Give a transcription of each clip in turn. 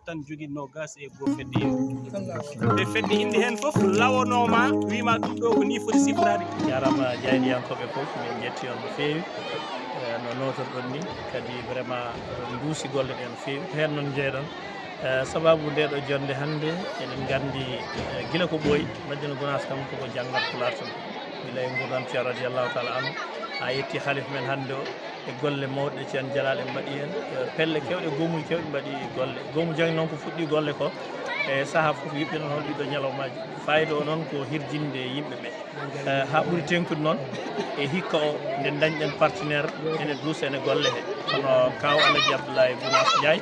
tan jogui nogas e go fedde inde fedde inde hen foof lawanoma wima ɗum ɗo ko ni foti sifrade. Jarama jayniyankoɓe foof min jetti on no fewi no notorɗon ni kadi vraiment duusi golle ɗe no fewi hen noon jeeɗon sababu nde ɗo jonde hannde eɗen gandi guila ko ɓooyi Madina Gounass kam koko janggat Pulaar tan guila e gurdam Ceerno radiallahu taala anhu ha yetti halifa men hannde o e golle mawɗe Ceerno Jalal en mbaɗi hen pelle kewɗe gomul kewɗe mbaɗi golle gomul jangi noon ko fuɗɗi golle ko e saaha foof yiɓɓe noon hol ɗiɗo ñalawmaji fayida o noon ko hirjinde yimɓeɓe ha ɓuuri tenkude noon e hikka o nde dañɗen partenaire ene duusa ene golle he kono kaw Alaji Abdoulaye Gounass Ndiaye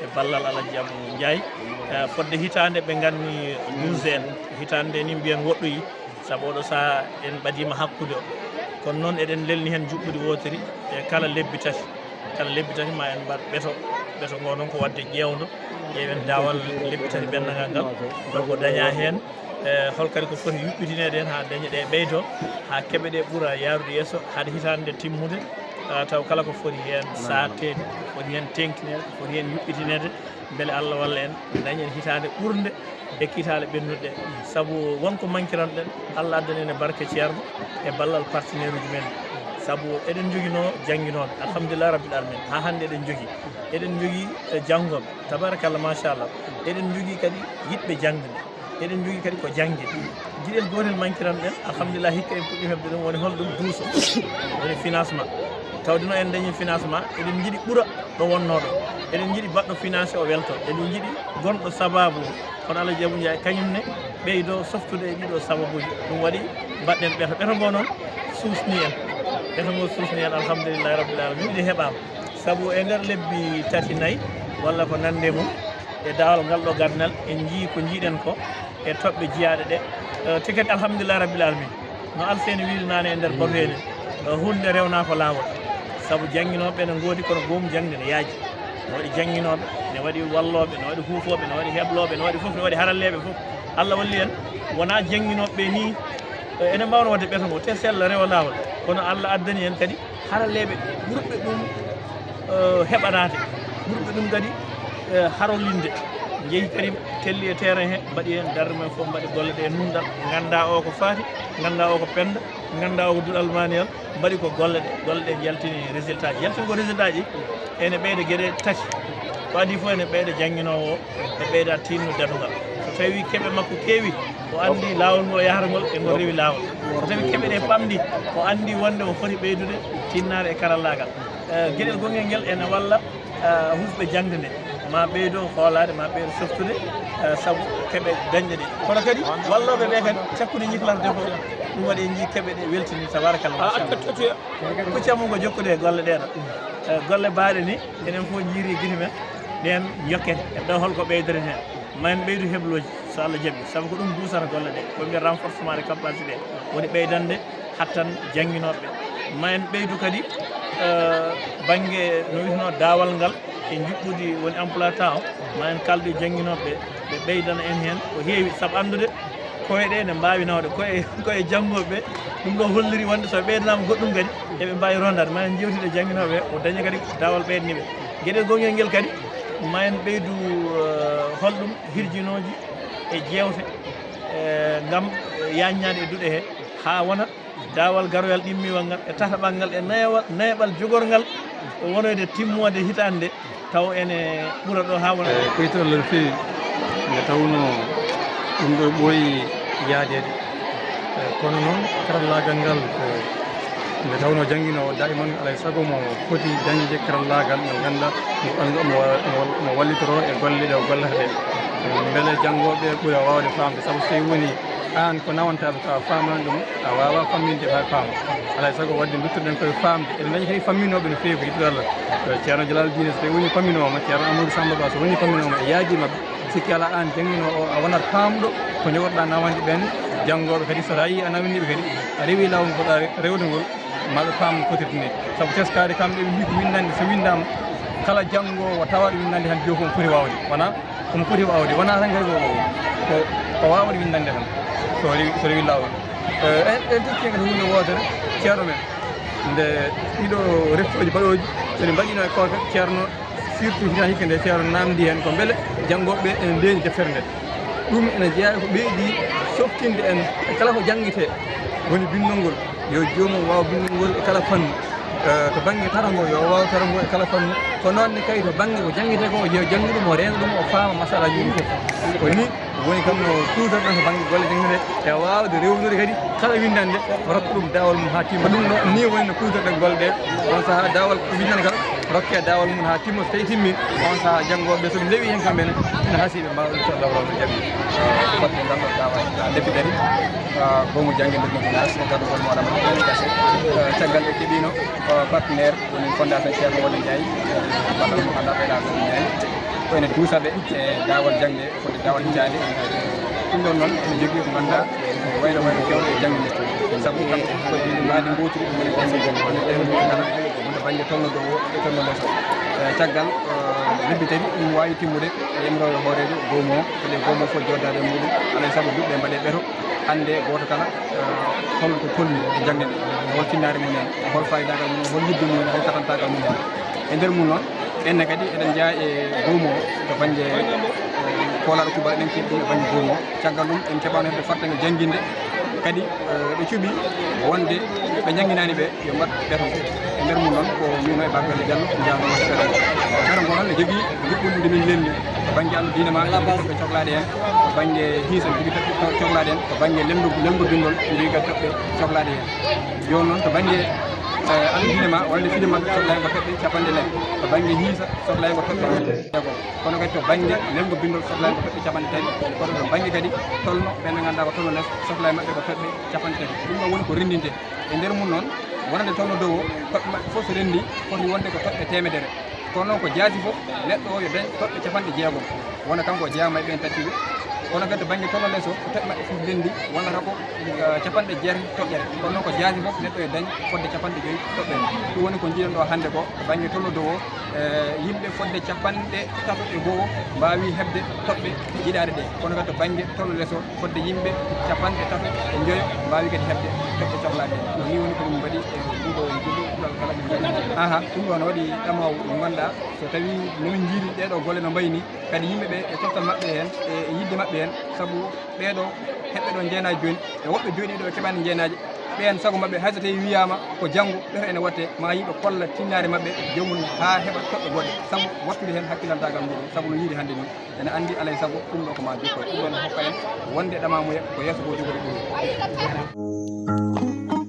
e ballal Alaji Abou Ndiaye fodde hitande ɓe ganni 12 en hitande ni mbiyen woɗɗoyi saabu oɗo saaha en ɓadima hakkude o kono noon eɗen lelni hen juɓɓudi wotiri e kala lebbi tati ma en mbaɗ ɓeeto ngo noon ko wadde ƴewdo ƴeewen dawal lebbi tati ɓendagal ngal ɗoko daña hen holkadi ko foti yuɓɓitinede hen ha daña ɗe ɓeydo ha keeɓe ɗe ɓuura yarude yesso haade hitande timmude taw kala ko foti hen sattede foti hen tengtinede foti hen yuɓɓitinede beele Allah walla en dañen hitande ɓurde ekkitale ɓennuɗe saabu wonko manquiranoɗen Allah addani en e barke ceerno e ballal partenaire uji men saabu eɗen joguino jangguinoɓe alhamdulillah rabbil alamin ha hande eɗen jogui janggoɓe tabarakallah machallah eɗen jogui kadi yiɗɓe jangde eɗen jogui kadi ko janggue guiɗel gotel manquiranoɗen alhamdulillah hikka en puɗɗi hebde ɗum woni holɗum duuso woni financement tawde no en dañi financement eɗen jiiɗi ɓuura ɗo wonnoɗo eɗen jiiɗi baɗɗo financé o welto eɗen jiiɗi gonɗo sababu kono Alaji Abou Ndiaye kañumne ɓeydo softude e ɗiɗo sababuji ɗum waɗi mbaɗɗen ɓeeto ngo noon suusni en ɓeeto ngo suusni en alhamdulillahi rabbil alamin ɗi heɓama saabu e nder lebbi tati nayyi walla ko nande mum e dawal ngal ɗo gardinal en jii ko jiiɗen ko e toɓɓe jiyaɗe ɗe te kadi alhamdulillahi rabbil alamin no Alseni wiide nane e nder batuene hunde rewna ko lawol saabu jangguinoɓe ne goodi kono goomu jangde ne yaaji ne waɗi jangguinoɓe ne waɗi walloɓe ne waɗi huufoɓe ne waɗi hebloɓe ne waɗi foof ne waɗi haralleɓe foof Allah walli en wona jangguinoɓe ni ene mbawno wadde ɓeeto ngo te sella rewa lawol kono Allah addani en kadi haralleɓe ɓurɓe ɗum heɓanade ɓurɓe ɗum kadi harolinde jeehi kadi telli e terrain he mbaɗi hen darde men foof mbaɗi golle ɗe nunɗal ganda o ko faati ganda o ko penda ganda o ko duɗal maniyal mbaɗi ko golle ɗe jaltini résultat ji jaltini ko résultat ji ene ɓeyda gueɗe tati ko adi fof ene ɓeyda jangguinowo o e ɓeyda tinno dadugal so tawi keeɓe makko keewi o andi lawol ngol yahatagol e ngol rewi lawol so tawi keeɓe ɗe pamɗi o andi wonde o foti ɓeydude tinnare e karallagal gueɗel gonguel nguel ene walla husɓe jangde nde ma ɓeydo hoolade ma ɓeydo softude saabu keeɓe dañɗe ɗe kono kadi walloɓe ɓe kadi cakkude ñiklata ko ɗum waɗi en jii keeɓe ɗe weltini tabarakallah kuccamum ko jokkude e golle ɗeɗo golle baaɗe ni enen fof jiiri guite men ɗen jokken e ɗo holko ɓeydore hen ma en ɓeydu hebloji so Allah jaaɓi saabu ko ɗum duusata golle ɗe ko mbiya renforcement de capacité woni ɓeydande hattan jangguinoɓe ma en ɓeydu kadi banggue no witno dawal ngal e juɓɓudi woni emploi temps o ma en kaldu e jangguinoɓe ɓe ɓeydana en hen ko heewi saabu andude koye ɗe ne mbawi nawde koye janggoɓe ɗum ɗo holliri wonde so ɓeydanama goɗɗum kadi eɓe mbawi rondade ma en jewtide e jangguinoɓe o daña kadi dawal ɓeydaniɓe gueɗel gonguel nguel kadi ma en ɓeydu holɗum hirjinoji e jewte gam yaññade e duuɗe he ha wona dawal garoyal ɗimmiwal ngal e tataɓal ngal e neeɓal jogorgal wonoyde timmode hitande taw ene ɓuura ɗo ha wona ɓeytollo no fewi nde tawno ɗum ɗo ɓooyi yaadede kono noon karallagal ngal ko nde tawno jangguinowo daiman alay saago mo foti dañde karallagal mo ganduɗa mo wallitoro e golle ɗe o gollata ɗe beele janggoɓe ɓuura wawde famde saabu so tawi woni an ko nawantaɓe ka famani ɗum a wawa famminde ha faama alay saago wadde duttoɗen koye famde eɗen dañi kadi famminoɓe no fewi ko yittude Allah ceerno Jalal Dine so tawi woni famminoma ceerno Amadou Samba Ba so woni famminoma e yaadimaɓe sikki ala an jangguino o a wonat famɗo ko jogorɗa nawande ɓen janggoɓe kadi so tawi a nawiniɓe kadi a rewi lawol poɗɗa rewde ngol maɓe paam no fotirta ni sabu teskade kamɓe ɓe mbi ko windande so windama kala janngowo tawaɗo windande tan joni komo foti wawde wona komo foti wawde wona tan kadi ko wawde windande tan so rewi lawol en teski kadi hunde wotere ceerno men nde ɗiɗo reftoji baɗoji soɗe mbaɗino e koke ceerno surtout hina hikka nde ceerno namdi hen ko beele janggoɓeɓe ene ndeeni deftere nde ɗum ene jeeya ko ɓeydi softinde en e kala ko jangguete woni bindol ngol yo jomum wawa bindol ngol e kala fannu to banggue tarango yo wawa tarango e kala fannu ko noonne kay to banggue ko jangguete ko yo janggu ɗum o renda ɗum o faama masalaji ɗum foof ko ni woni kam no kutorɗon to banggue golle jangguete e wawde rewnude kadi kala windande rokka ɗum dawol mum ha timma ɗum ni woni no kutorɗen golle ɗe on saaha dawol windande kala rokke dawol mum ha timma so tawi timmi on saaha janggoɓe soɓe lewi hen kamɓene ina haasiɓe mbawa ɗum soɗa lawol no jaaɓi fodde ngalɗo dawa lebbi ɗari gomo jangguinde ɗum finance e gadugol moɗama gase caggal ɓe keeɓino partenaire woni fondation ceerno wole ndiaye baɗal mo anda ɓeyɗa ko ndiaye ko ene duusaɓe e dawal jangde fodde dawal hitande ɗum ɗon noon ene jogui ko ganduɗa waylo kewɗe e jangde saabu kamɓe ko maadi gotiri ɗum woni ɓendigol woni ɗenɗana wonde banggue tolno dow e tolno lesso caggal lebbi tati ɗum wawi timmude e imroyo hoorejo gomo kode gomo fof joddade e muɗum alay saago duɓɓe mbaɗe ɓeeto hande goto kala holko tolni e jangde nde hol tinnare mumen hol fayidagal mumen hol yidde mumen hol katantagal mumen e nder mum noon ɓenne kadi eɗen jeeya e gomo to banggue kolaɗo cubaɗo ɗen keɓɗi e banggue gomo caggal ɗum en keɓano hebde fartane jangguinde kadi ɓe cuuɓi wonde ɓe jangguinani ɓe yo mbat ɓeeto e nder mum noon ko mino e babbelde diallo janomo ɓeeto ɓeeto ngo noon ne jogui juɓɓuɗum nde min lelni to banggue Allah diina ma toɓɓe cohlade hen to banggue hiisa jogui toɓɓe cohlade hen to banggue lemgo bindol jogui kadi toɓɓe cohlade hen joni noon to banggue Allah diina ma walla fide mabɓe sohlani ko toɓɓe capanɗe nayyi to banggue hiisa sohlani ko toɓɓe jeegom kono kadi to banggue lemgo bindol sohlani ko toɓɓe capanɗe tati kono to banggue kadi tolno ɓen ɓe ganduɗa ko tolno less sohlani mabɓe ko toɓɓe capanɗe tati ɗum ɗon woni ko rendinte e nder mum noon wonande tolno dow o toɓɓe mabɓe fof so rendi foti wonde ko toɓɓe temedere kono noon ko jaasi fof neɗɗo o yo dañ toɓɓe capanɗe jeegom wona kanko jeeyama e ɓen tattiɓe kono kadi to banggue tolno less o ko toɓɓe mabɓe fof rendi wonnata ko capanɗe jeetati toɓɓere kono noon ko jaasi fof neɗɗo yo dañ fodde capanɗe joyyi toɓɓere ɗum woni ko jiiɗen ɗo hande ko to banggue tolno dow o yimɓe fodde capanɗe tato e goho mbawi hebde toɓɓe jiɗade ɗe kono kadi to banggue tolno less o fodde yimɓe capanɗe tato e joyo mbawi kadi hebde toɓɓe cohlade ɗe ni woni ko ɗum mbaɗi e ɓuuɗo julɗo kala ɓe jiiɗi ɗum ɗon waɗi ɗamaw mo ganduɗa so tawi nomin jiiri ɗeɗo golle no mbayi ni kadi yimɓeɓe e coftal mabɓe hen e yidde mabɓe hen saabu ɓeɗo heɓɓe ɗo jeenaji joni e woɓɓe joɗiɗo e keɓani jeenaji ɓen saago mabɓe hayso tawi wiyama ko janggo ɓeto ene watte ma yiɓe kolla tinnare mabɓe jomum ha heɓa toɓɓe goɗɗe saabu wattude hen hakkillantagal muɗum saabu no yiiri hande ni ene andi alay saago ɗum ɗo ko ma jikkoye ɗum ɗon hokka en wonde ɗamamuya ko yesso ko jogori ɗum